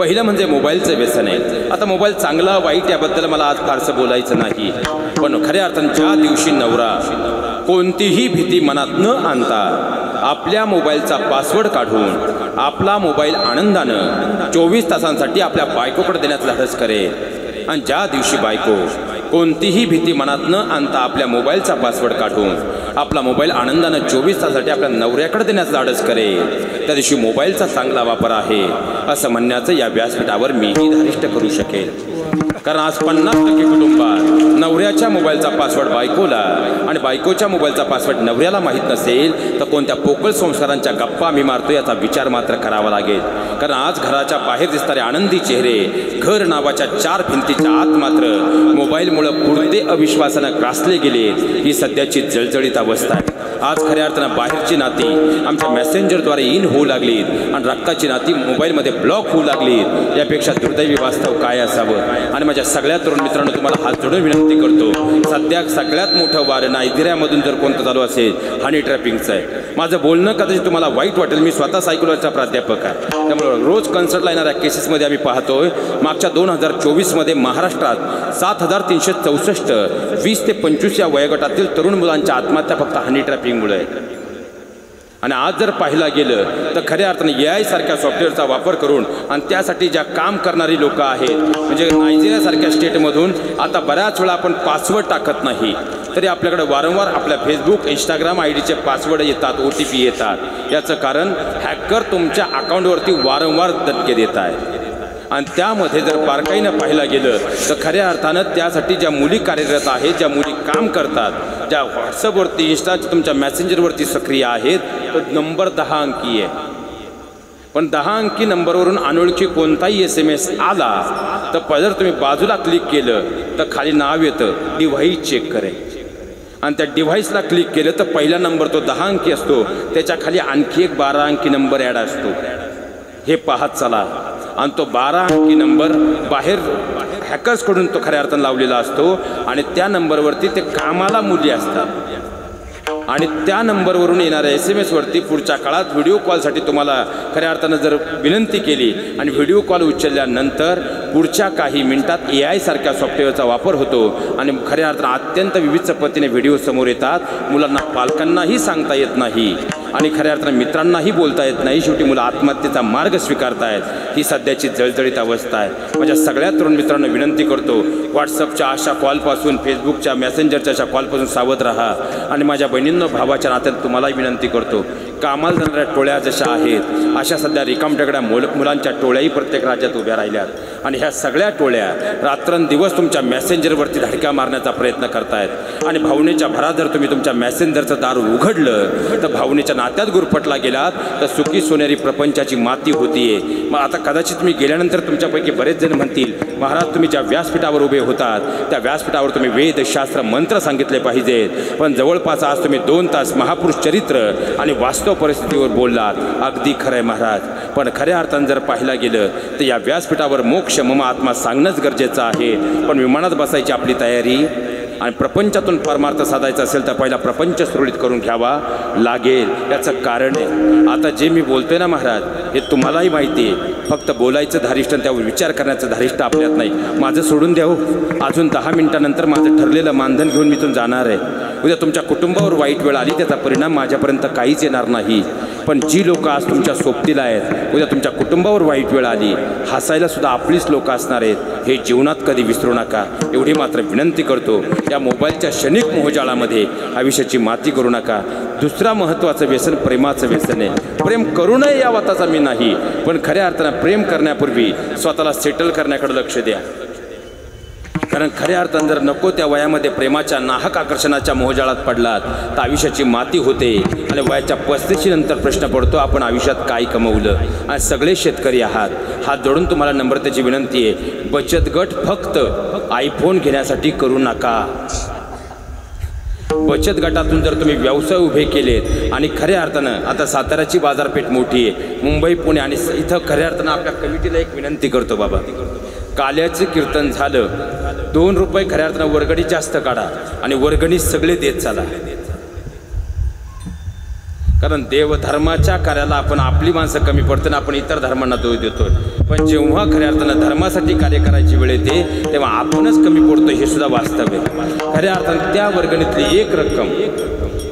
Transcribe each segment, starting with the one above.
पहिलं म्हणजे मोबाईलचं व्यसन आहे. आता मोबाईल चांगला वाईट याबद्दल मला आज फारसं बोलायचं नाही, पण खऱ्या अर्थानं ज्या दिवशी नवरा कोणतीही भीती मनात न आणता आपल्या मोबाईलचा पासवर्ड काढून आपला मोबाईल आनंदानं 24 तासांसाठी आपल्या बायकोकडे देण्याचं धाडस करेल, आणि ज्या दिवशी बायको कोणतीही भीती मनात न आणता आपल्या मोबाईलचा पासवर्ड काढून आपला मोबाईल आनंदानं 24 तासासाठी आपल्या नवऱ्याकडे देण्याचं धाडस करेल, त्या दिवशी मोबाईलचा चांगला वापर आहे असं म्हणण्याचं या व्यासपीठावर मीही धारिष्ट करू शकेल. कारण आज 50% कुटुंबात नवऱ्याच्या मोबाईलचा पासवर्ड बायकोला आणि बायकोच्या मोबाईलचा पासवर्ड नवऱ्याला माहीत नसेल तर कोणत्या पोकळ संस्कारांच्या गप्पा मी मारतो याचा विचार मात्र करावा लागेल. कारण आज घराच्या बाहेर दिसणारे आनंदी चेहरे घर नावाच्या 4 भिंतीच्या आत मात्र मोबाईलमुळं पुरते अविश्वासानं ग्रासले गेले. ही सध्याची जळजळीत अवस्था आहे. आज खऱ्या अर्थानं बाहेरची नाती आमच्या मेसेंजरद्वारे इन होऊ लागलीत आणि रक्ताची नाती मोबाईलमध्ये ब्लॉक होऊ लागलीत. यापेक्षा दुर्दैवी वास्तव काय असावं. आणि माझ्या सगळ्या तरुण मित्रांनो तुम्हाला हात जोडून विनंती करतो, सध्या सगळ्यात मोठं वारं नायजेरियामधून जर कोणतं चालू असेल हनी ट्रॅपिंगचं आहे. माझं बोलणं कदाचित तुम्हाला वाईट वाटेल, मी स्वतः सायकोलॉजीचा प्राध्यापक आहे, त्यामुळे रोज कन्सल्टला येणाऱ्या केसेसमध्ये आम्ही पाहतोय मागच्या 2024मध्ये महाराष्ट्रात 7364 20 ते 25 या वयोगटातील तरुण मुलांच्या आत्महत्या फक्त हनी ट्रॅपिंगमुळे आहे. आणि आज जर पाहिला गेलं तर खऱ्या अर्थाने AI सारख्या सॉफ्टवेअरचा वापर करून आणि त्यासाठी ज्या काम करणारी लोकं आहेत, म्हणजे नायजेरियासारख्या स्टेटमधून आता बऱ्याच वेळा आपण पासवर्ड टाकत नाही तरी आपल्याकडे वारंवार आपल्या फेसबुक इंस्टाग्राम IDचे पासवर्ड येतात, OTP येतात. याचं कारण हॅकर तुमच्या अकाउंटवरती वारंवार धक्के देत आहेत. आणि त्यामध्ये जर बारकाईनं पाहिलं गेलं तर खऱ्या अर्थानं त्यासाठी ज्या मुली कार्यरत आहेत, ज्या मुली काम करतात, ज्या व्हॉट्सअपवरती इंस्टाच्या तुमच्या मेसेंजरवरती सक्रिय आहेत, तो नंबर 10 अंकी आहे. पण 10 अंकी नंबरवरून अनोळखी कोणताही SMS आला तर जर तुम्ही बाजूला क्लिक केलं तर खाली नाव येतं डिव्हाइस चेक करेल, आणि त्या डिव्हाइसला क्लिक केलं तर पहिला नंबर तो 10 अंकी असतो, त्याच्या खाली आणखी एक 12 अंकी नंबर ॲड असतो. हे पाहत चला. आणि तो 12 अंकी नंबर बाहेर हॅकर्सकडून तो खऱ्या अर्थानं लावलेला असतो आणि त्या नंबरवरती ते कामाला मुली असतात आणि त्या नंबरवरून येणाऱ्या SMS वरती पुढच्या काळात व्हिडिओ कॉलसाठी तुम्हाला खऱ्या अर्थानं जर विनंती केली आणि व्हिडिओ कॉल उचलल्यानंतर पुढच्या काही मिनिटात AI सारख्या सॉफ्टवेअरचा वापर होतो आणि खऱ्या अर्थानं अत्यंत विविध पद्धतीने व्हिडिओ समोर येतात. मुलांना पालकांनाही सांगता येत नाही आणि खऱ्या अर्थानं मित्रांनाही बोलता येत नाही. शेवटी मुलं आत्महत्येचा मार्ग स्वीकारतायत. ही सध्याची जळजळीत अवस्था आहे. माझ्या सगळ्या तरुण मित्रांना विनंती करतो, व्हॉट्सअपच्या अशा कॉलपासून, फेसबुकच्या मेसेंजरच्या अशा कॉलपासून सावध राहा. आणि माझ्या बहिणींनो, भावाच्या नात्यात तुम्हालाही विनंती करतो, कामाला जाणाऱ्या टोळ्या जशा आहेत अशा सध्या रिकामटेकड्या मुलांच्या टोळ्याही प्रत्येक राज्यात उभ्या राहिल्यात आणि ह्या सगळ्या टोळ्या रात्रंदिवस तुमच्या मेसेंजरवरती धडक्या मारण्याचा प्रयत्न करतायत. आणि भावनेच्या भरात जर तुम्ही तुमच्या मेसेंजरचं दार उघडलं तर भावनेच्या नात्यात गुरफटला गेलात तर सुखी सोनेरी प्रपंचाची माती होतीये. मग आता कदाचित मी गेल्यानंतर तुमच्यापैकी बरेच जण म्हणतील, महाराज तुम्ही ज्या व्यासपीठावर उभे होतात त्या व्यासपीठावर तुम्ही वेद शास्त्र मंत्र सांगितले पाहिजेत, पण जवळपास आज तुम्ही 2 तास महापुरुष चरित्र आणि वास्तव परिस्थितीवर बोललात. अगदी खरंय महाराज, पण खऱ्या अर्थानं जर पाहिला गेलं तर या व्यासपीठावर मोक्ष मम आत्मा सांगणंच गरजेचं आहे. पण विमानात बसायची आपली तयारी आणि प्रपंचातून परमार्थ साधायचा असेल तर पहिला प्रपंच सुरळीत करून घ्यावा लागेल. याचं कारण आहे, आता जे मी बोलतोय ना महाराज, हे तुम्हालाही माहिती आहे. फक्त बोलायचं धारिष्ट आणि त्यावर विचार करण्याचं धारिष्ट आपल्यात नाही. माझं सोडून द्या हो, अजून 10 मिनिटानंतर माझं ठरलेलं मानधन घेऊन मी इथून जाणार आहे. उद्या तुमच्या कुटुंबावर वाईट वेळ आली त्याचा परिणाम माझ्यापर्यंत काहीच येणार नाही. पण जी लोक आज तुमच्या सोबतीला आहेत, उद्या तुमच्या कुटुंबावर वाईट वेळ आली, हसायला सुद्धा आपलीच लोक असणार आहेत. हे जीवनात कधी विसरू नका, एवढी मात्र विनंती करतो. या मोबाईलच्या क्षणिक मोहजाळामध्ये आयुष्याची माती करू नका. दुसरा महत्त्वाचं व्यसन प्रेमाचं व्यसन आहे. प्रेम करू नये या वाताचा मी नाही, पण खऱ्या अर्थानं प्रेम करण्यापूर्वी स्वतःला सेटल करण्याकडे लक्ष द्या. कारण खऱ्या अर्थानं जर नको त्या वयामध्ये प्रेमाच्या नाहक आकर्षणाच्या मोहजाळात पडलात तर आयुष्याची माती होते आणि वयाच्या 35 नंतर प्रश्न पडतो, आपण आयुष्यात काय कमवलं. आणि सगळे शेतकरी आहात, हात जोडून तुम्हाला नम्रतेची विनंती आहे, बचत गट फक्त आयफोन घेण्यासाठी करू नका. बचत गटातून जर तुम्ही व्यवसाय उभे केलेत आणि खऱ्या अर्थानं आता साताऱ्याची बाजारपेठ मोठी आहे, मुंबई पुणे आणि इथं खऱ्या अर्थानं आपल्या कमिटीला एक विनंती करतो, बाबा काल्याचं कीर्तन झालं, 2 रुपये खऱ्या अर्थानं वर्गणी जास्त काढा आणि वर्गणी सगळे देत चाला. कारण देवधर्माच्या कार्याला आपण आपली माणसं कमी पडतो ना आपण इतर धर्मांना दोष देतो. पण जेव्हा खऱ्या अर्थानं धर्मासाठी कार्य करायची वेळ येते तेव्हा आपणच कमी पडतो, हे सुद्धा वास्तव आहे. खऱ्या अर्थानं त्या वर्गणीतली एक रक्कम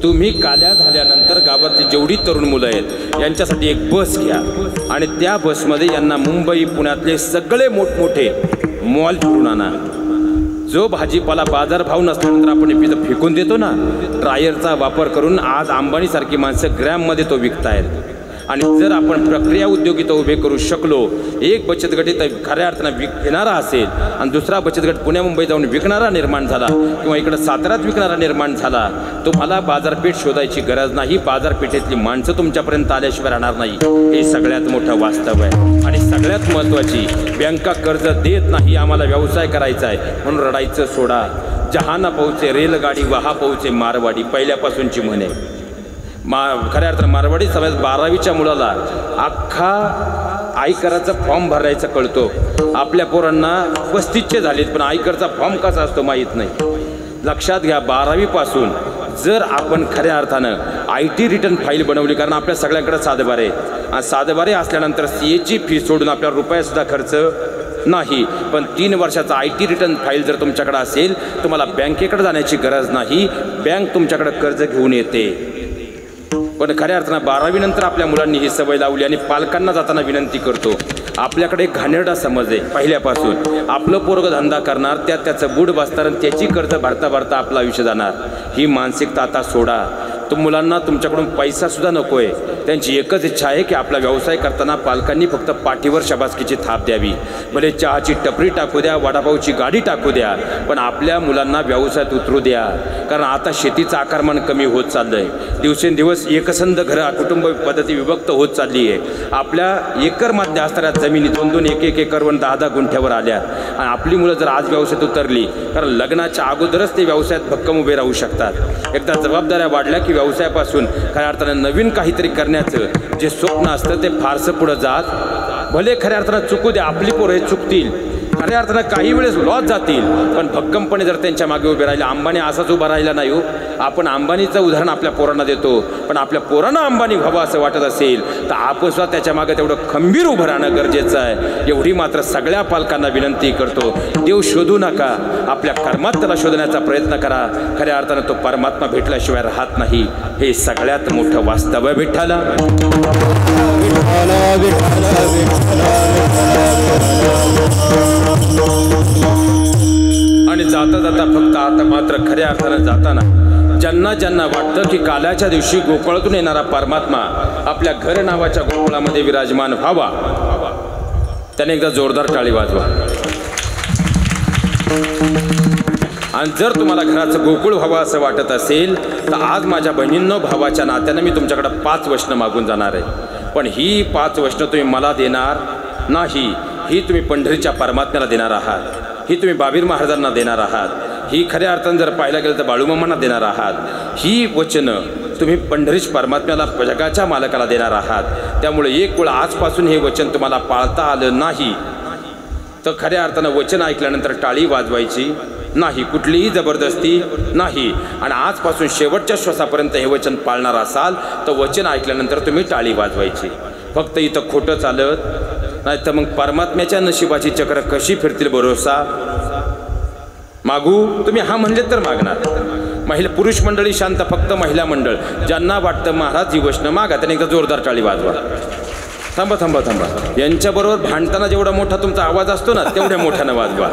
तुम्ही काल्या झाल्यानंतर गावातली जेवढी तरुण मुलं आहेत यांच्यासाठी एक बस घ्या आणि त्या बसमध्ये यांना मुंबई पुण्यातले सगळे मोठमोठे मॉल फिरून आणा. जो भाजीपाला बाजारभाव नसल्यानंतर आपण पिझ्झा फेकून देतो ना, ड्रायरचा वापर करून आज अंबानीसारखी माणसं ग्रॅममध्ये तो विकतायत. आणि जर आपण प्रक्रिया उद्योग इथं उभे करू शकलो, एक बचत गट इथं खऱ्या अर्थानं घेणारा असेल आणि दुसरा बचत गट पुण्या मुंबई जाऊन विकणारा निर्माण झाला किंवा इकडं साताऱ्यात विकणारा निर्माण झाला, तुम्हाला बाजारपेठ शोधायची गरज नाही. बाजारपेठेतली माणसं तुमच्यापर्यंत आल्याशिवाय राहणार नाही. हे सगळ्यात मोठं वास्तव आहे. आणि सगळ्यात महत्त्वाची, बँका कर्ज देत नाही, आम्हाला व्यवसाय करायचा आहे म्हणून रडायचं सोडा. जहाना पोहोचे रेलगाडी, वहा पोहोचे मारवाडी, पहिल्यापासूनची म्हणे. खऱ्या अर्थानं मारवाडी सगळ्यात 12वीच्या मुलाला अख्खा आयकराचा फॉर्म भरायचा कळतो. आपल्या पोरांना 35चे झालेत पण आयकरचा फॉर्म कसा असतो माहीत नाही. लक्षात घ्या, 12वीपासून जर आपण खऱ्या अर्थानं IT रिटर्न फाईल बनवली, कारण आपल्या सगळ्यांकडे सातबारे आहेत आणि सातबारे असल्यानंतर CAची फी सोडून आपल्याला रुपयासुद्धा खर्च नाही. पण 3 वर्षाचा IT रिटर्न फाईल जर तुमच्याकडे असेल तुम्हाला बँकेकडे जाण्याची गरज नाही, बँक तुमच्याकडे कर्ज घेऊन येते. पण खऱ्या अर्थानं 12वी नंतर आपल्या मुलांनी ही सवय लावली. आणि पालकांना जाताना विनंती करतो, आपल्याकडे एक घाणेरडा समज आहे पहिल्यापासून, आपलं पोरगं धंदा करणार त्यात त्याचं बूड बसणार आणि त्याची कर्ज भरता भरता आपलं आयुष्य जाणार. ही मानसिकता आता सोडा. मुलांना तुमच्याकडून पैसासुद्धा नको आहे, त्यांची एकच इच्छा आहे की आपला व्यवसाय करताना पालकांनी फक्त पाठीवर शाबासकीची थाप द्यावी. भले चहाची टपरी टाकू द्या, वडापावची गाडी टाकू द्या, पण आपल्या मुलांना व्यवसायात उतरू द्या. कारण आता शेतीचं आकारमान कमी होत चाललं आहे. दिवसेंदिवस एकसंध घरं कुटुंब पद्धती विभक्त होत चालली आहे. आपल्या एकरमध्ये असणाऱ्या जमिनी 2-2, 1-1 एकरवर 10-10 गुंठ्यावर आल्या. आणि आपली मुलं जर आज व्यवसायात उतरली, कारण लग्नाच्या अगोदरच ते व्यवसायात भक्कम उभे राहू शकतात. एकदा जबाबदाऱ्या वाढल्या की व्यवसायापासून खऱ्या अर्थानं नवीन काहीतरी करण्याचं जे स्वप्न असतं ते फारसं पुढं जात. भले खऱ्या अर्थानं चुकू द्या, आपली पोरं हे चुकतील, खऱ्या अर्थानं काही वेळेस लॉस जातील, पण भक्कमपणे जर त्यांच्या मागे उभे राहिले. अंबानी असाच उभा राहिला नाही हो. आपण अंबानीचं उदाहरण आपल्या पोरांना देतो, पण आपल्या पोरांना अंबानी व्हावं असं वाटत असेल तर आपण सुद्धा त्याच्या मागे तेवढं खंबीर उभं राहणं गरजेचं आहे. एवढी मात्र सगळ्या पालकांना विनंती करतो. देव शोधू नका, आपल्या कर्मात त्याला शोधण्याचा प्रयत्न करा. खऱ्या अर्थानं तो परमात्मा भेटल्याशिवाय राहत नाही. हे सगळ्यात मोठं वास्तव आहे. विठ्ठला आणि जाता जाता फक्त आता मात्र खऱ्या अर्थानं जाताना ज्यांना ज्यांना वाटतं की काल्याच्या दिवशी गोकुळातून येणारा परमात्मा आपल्या घर नावाच्या गोकुळामध्ये विराजमान व्हावा, त्याने एकदा जोरदार टाळी वाजवा. आणि जर तुम्हाला घराचं गोकुळ व्हावं असं वाटत असेल तर आज माझ्या बहिणींनो, भावाच्या नात्यानं मी तुमच्याकडे 5 वचनं मागून जाणार आहे. पण ही 5 वचनं तुम्ही मला देणार नाही, ही तुम्ही पंढरीच्या परमात्म्याला देणार आहात, ही तुम्ही बाबीर महाराजांना देणार आहात, ही खऱ्या अर्थानं जर पाहायला गेलं तर बाळूमामांना देणार आहात. ही वचनं तुम्ही पंढरीश परमात्म्याला, जगाच्या मालकाला देणार आहात. त्यामुळे एक वेळ आजपासून हे वचन तुम्हाला पाळता आलं नाही तर खऱ्या अर्थानं वचन ऐकल्यानंतर टाळी वाजवायची नाही, कुठलीही जबरदस्ती नाही. आणि आजपासून शेवटच्या श्वासापर्यंत हे वचन पाळणार असाल तर वचन ऐकल्यानंतर तुम्ही टाळी वाजवायची. फक्त इथं खोटं चालत नाही तर मग परमात्म्याच्या नशिबाची चक्र कशी फिरतील भरोसा. मागू तुम्ही हा म्हणले तर मागणार. महिला पुरुष मंडळी शांत, फक्त महिला मंडळ ज्यांना वाटतं महाराज ही वचनं मागा त्यांनी एकदा जोरदार टाळी वाजवा. थांबा थांबा थांबा, यांच्याबरोबर भांडताना जेवढा मोठा तुमचा आवाज असतो ना तेवढ्या मोठ्यानं वाजवा.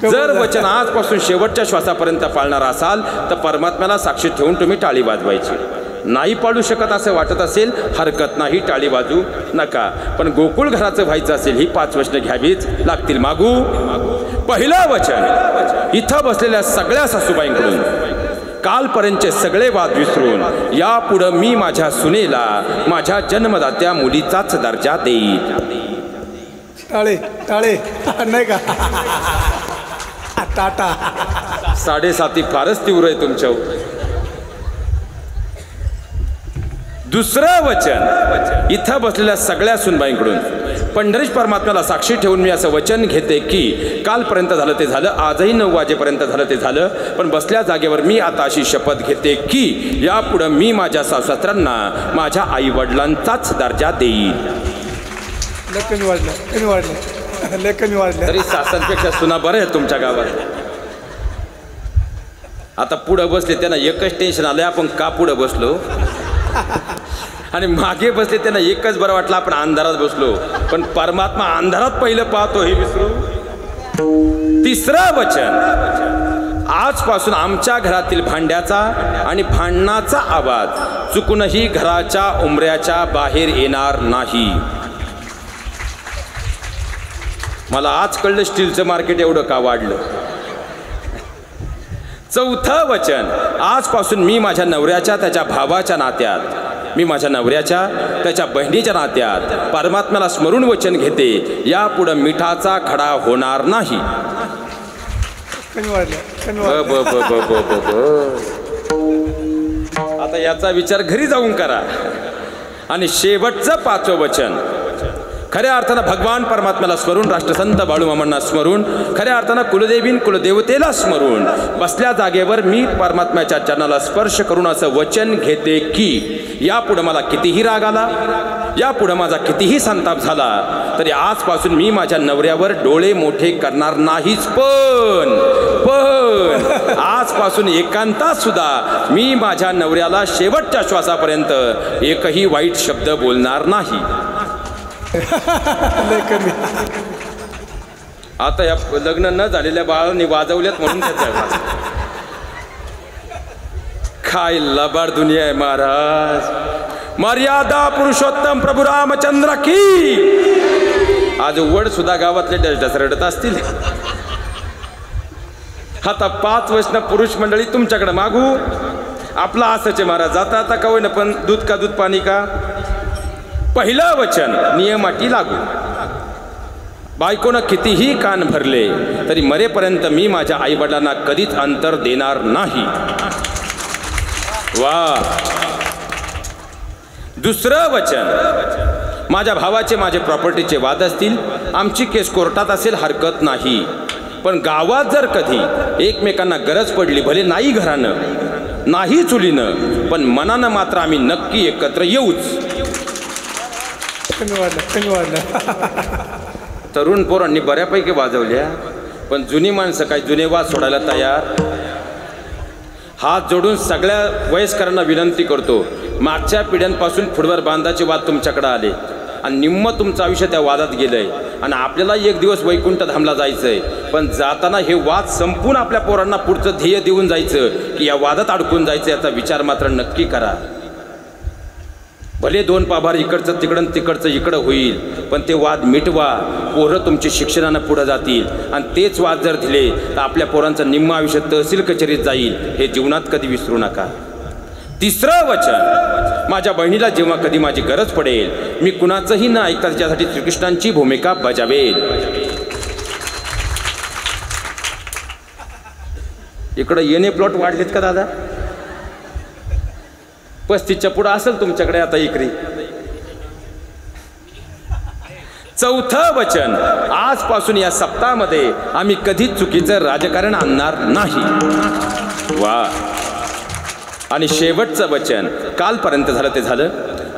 जर वचन आजपासून शेवटच्या श्वासापर्यंत पाळणार असाल तर परमात्म्याला साक्षी ठेवून तुम्ही टाळी वाजवायची. नाही पाळू शकत असं वाटत असेल हरकत नाही, टाळी वाजू नका. पण गोकुळ घराचं व्हायचं असेल ही 5 वचनं घ्यावीच लागतील. मागू पहिलं वचन, इथं बसलेल्या सगळ्या सासूबाईंकडून कालपर्यंतचे सगळे वाद विसरून यापुढं मी माझ्या सुनेला माझ्या जन्मदात्या मुलीचाच दर्जा देईन. टाळे टाळे नाही का टाटा. 7.5 फारच तीव्र आहे तुमच्या. दुसरं वचन इथं बसलेल्या सगळ्या सुनबाईंकडून पंढरीश परमात्म्याला साक्षी ठेवून मी असं वचन घेते की कालपर्यंत झालं ते झालं, आजही 9 वाजेपर्यंत झालं ते झालं, पण बसल्या जागेवर मी आता अशी शपथ घेते की यापुढं मी माझ्या सासऱ्यांना माझ्या आई वडिलांचाच दर्जा देईन. कमी वाढलं लय कमी वाढलं. तरी सासऱ्यांपेक्षा सुना बरं आहे तुमच्या गावात. आता पुढं बसले त्यांना एकच टेन्शन आलंय, आपण का पुढं बसलो, आणि मागे बसले त्यांना एकच बरं वाटलं आपण अंधारात बसलो, पण परमात्मा अंधारात पहिलं पाहतो हे विसरू. तिसरं वचन, आजपासून आमच्या घरातील भांड्याचा आणि भांडणाचा आवाज चुकूनही घराच्या उंबऱ्याच्या बाहेर येणार नाही. मला आज कळलं स्टीलचं मार्केट एवढं का वाढलं. चौथं वचन, आजपासून मी माझ्या नवऱ्याच्या त्याच्या भावाच्या नात्यात, मी माझ्या नवऱ्याच्या त्याच्या बहिणीच्या नात्यात परमात्म्याला स्मरून वचन घेते, यापुढं मिठाचा खडा होणार नाही. आता याचा विचार घरी जाऊन करा. आणि शेवटचं 5वं वचन, खऱ्या अर्थानं भगवान परमात्म्याला स्मरून, राष्ट्रसंत बाळूमामांना स्मरून, खऱ्या अर्थानं कुलदेवीन कुलदेवतेला स्मरून बसल्या जागेवर मी परमात्म्याच्या चरणाला स्पर्श करून असं वचन घेते की यापुढं मला कितीही राग आला, यापुढं माझा कितीही संताप झाला, तरी आजपासून मी माझ्या नवऱ्यावर डोळे मोठे करणार नाहीच, पण आजपासून एकांतात सुद्धा मी माझ्या नवऱ्याला शेवटच्या श्वासापर्यंत एकही वाईट शब्द बोलणार नाही. आता या लग्न न झालेल्या बाळांनी वाजवल्यात म्हणून काय लबाड दुनिया आहे महाराज. मर्यादा पुरुषोत्तम प्रभू रामचंद्र की. आज वड सुद्धा गावातले डसडस रडत असतील. आता 5 वर्ष पुरुष मंडळी तुमच्याकडे मागू, आपला असंच महाराज, जाता आता का होईना पण दूध का दूध पाणी का. पहिलं वचन, नियमाटी लागू. बायकोनं कितीही कान भरले तरी मरेपर्यंत मी माझ्या आईवडिलांना कधीच अंतर देणार नाही. वा. दुसरं वचन, माझ्या भावाचे माझे प्रॉपर्टीचे वाद असतील, आमची केस कोर्टात असेल हरकत नाही, पण गावात जर कधी एकमेकांना गरज पडली, भले नाही घरानं नाही चुलीनं, पण मनानं मात्र आम्ही नक्की एकत्र येऊच. तरुण पोरांनी बऱ्यापैकी वाजवल्या, पण जुनी माणसं काय जुने वाद सोडायला तयार. हात जोडून सगळ्या वयस्करांना विनंती करतो, मागच्या पिढ्यांपासून फुटवर बांधाचे वाद तुमच्याकडे आले आणि निम्म तुमचं आयुष्य त्या वादात गेलंय, आणि आपल्याला एक दिवस वैकुंठ धामला जायचंय, पण जाताना हे वाद संपून आपल्या पोरांना पुढचं ध्येय देऊन जायचं की या वादात अडकून जायचं, याचा विचार मात्र नक्की करा. भले 2 पाभार इकडचं तिकडं तिकडचं इकडं होईल, पण ते वाद मिटवा. पोरं तुमची शिक्षणानं पुढं जातील, आणि तेच वाद जर दिले तर आपल्या पोरांचं निम्म आयुष्य तहसील कचेरीत जाईल, हे जीवनात कधी विसरू नका. तिसरं वचन, माझ्या बहिणीला जेव्हा कधी माझी गरज पडेल, मी कुणाचंही न ऐकता तिच्यासाठी श्रीकृष्णांची भूमिका बजावेल. इकडं येणे प्लॉट वाढलेत का दादा? 35च्या पुढं असेल तुमच्याकडे आता इकरी. चौथं वचन, आजपासून या सप्ताहामध्ये आम्ही कधीच चुकीचं राजकारण आणणार नाही. वा. आणि शेवटचं वचन, कालपर्यंत झालं ते झालं,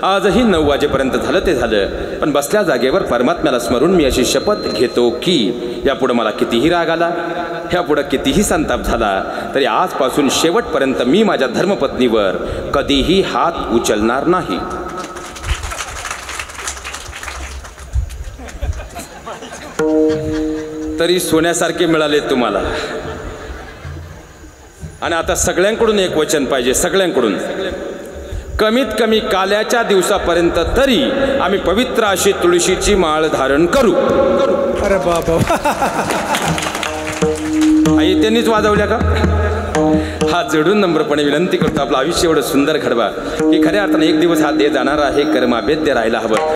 आजही 9 वाजेपर्यंत झालं ते झालं, पण बसल्या जागेवर परमात्म्याला स्मरून मी अशी शपथ घेतो की यापुढं मला कितीही राग आला, ह्यापुढं कितीही संताप झाला, तरी आजपासून शेवटपर्यंत मी माझ्या धर्मपत्नीवर कधीही हात उचलणार नाही. तरी सोन्यासारखे मिळाले तुम्हाला. आणि आता सगळ्यांकडून एक वचन पाहिजे, सगळ्यांकडून. कमीत कमी काल्याच्या दिवसापर्यंत तरी आम्ही पवित्र अशी तुळशीची माळ धारण करू. अरे बाबा, आई त्यांनीच वाजवल्या का? हा जडून नम्रपणे विनंती करतो, आपलं आयुष्य एवढं सुंदर घडवा की खऱ्या अर्थानं एक दिवस हा देह जाणार आहे, कर्माभेद्य राहायला हवं.